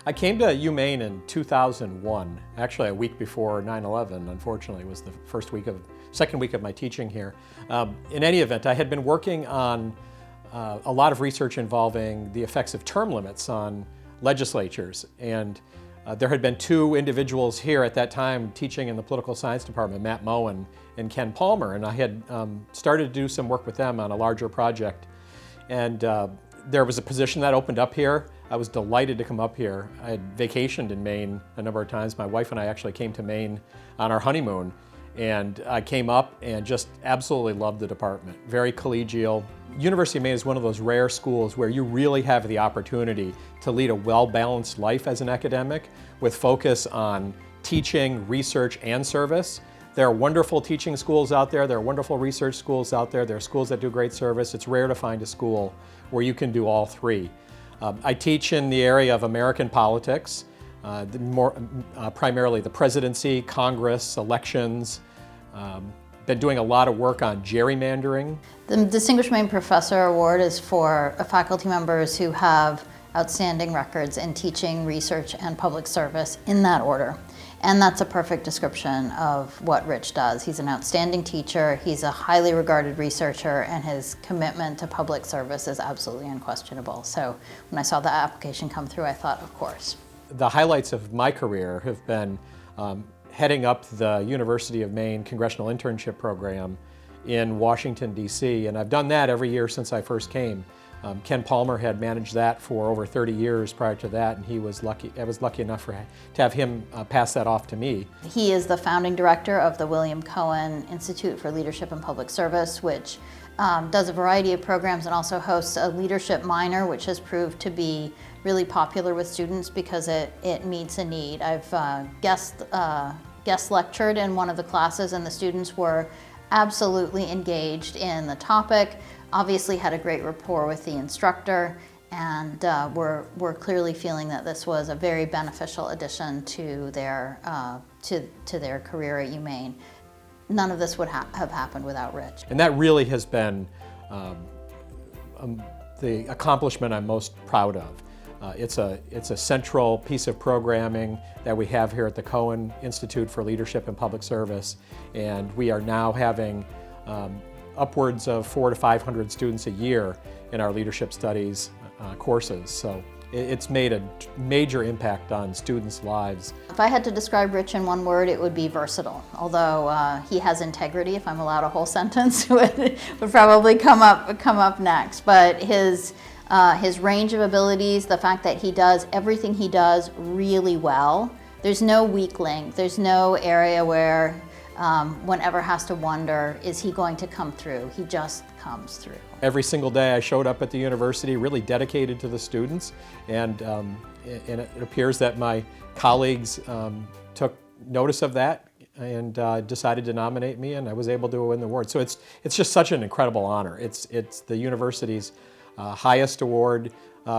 I came to UMaine in 2001, actually a week before 9/11, unfortunately, was the second week of my teaching here. In any event, I had been working on a lot of research involving the effects of term limits on legislatures, and there had been two individuals here at that time teaching in the political science department, Matt Moen and Ken Palmer, and I had started to do some work with them on a larger project. And there was a position that opened up here. I was delighted to come up here. I had vacationed in Maine a number of times. My wife and I actually came to Maine on our honeymoon, and I came up and just absolutely loved the department. Very collegial. University of Maine is one of those rare schools where you really have the opportunity to lead a well-balanced life as an academic with focus on teaching, research, and service. There are wonderful teaching schools out there. There are wonderful research schools out there. There are schools that do great service. It's rare to find a school where you can do all three. I teach in the area of American politics, primarily the presidency, Congress, elections. Been doing a lot of work on gerrymandering. The Distinguished Maine Professor Award is for faculty members who have outstanding records in teaching, research, and public service in that order. And that's a perfect description of what Rich does. He's an outstanding teacher, he's a highly regarded researcher, and his commitment to public service is absolutely unquestionable. So when I saw the application come through, I thought, of course. The highlights of my career have been heading up the University of Maine Congressional Internship Program in Washington, D.C., and I've done that every year since I first came. Ken Palmer had managed that for over 30 years prior to that, and I was lucky enough to have him pass that off to me. He is the founding director of the William Cohen Institute for Leadership and Public Service, which does a variety of programs and also hosts a leadership minor, which has proved to be really popular with students because it meets a need. I've guest lectured in one of the classes, and the students were absolutely engaged in the topic, obviously had a great rapport with the instructor, and were clearly feeling that this was a very beneficial addition to their career at UMaine. None of this would have happened without Rich. And that really has been the accomplishment I'm most proud of. It's a central piece of programming that we have here at the Cohen Institute for Leadership and Public Service, and we are now having upwards of 400 to 500 students a year in our leadership studies courses. So it's made a major impact on students' lives. If I had to describe Rich in one word, it would be versatile. Although he has integrity, if I'm allowed a whole sentence, would probably come up next. But his range of abilities, the fact that he does everything he does really well. There's no weak link. There's no area where one ever has to wonder, is he going to come through? He just comes through. Every single day I showed up at the university really dedicated to the students, and it appears that my colleagues took notice of that and decided to nominate me, and I was able to win the award. So it's just such an incredible honor. It's the university's highest award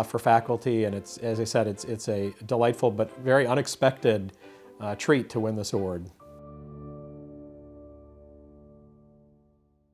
for faculty, and it's, as I said, it's a delightful but very unexpected treat to win this award.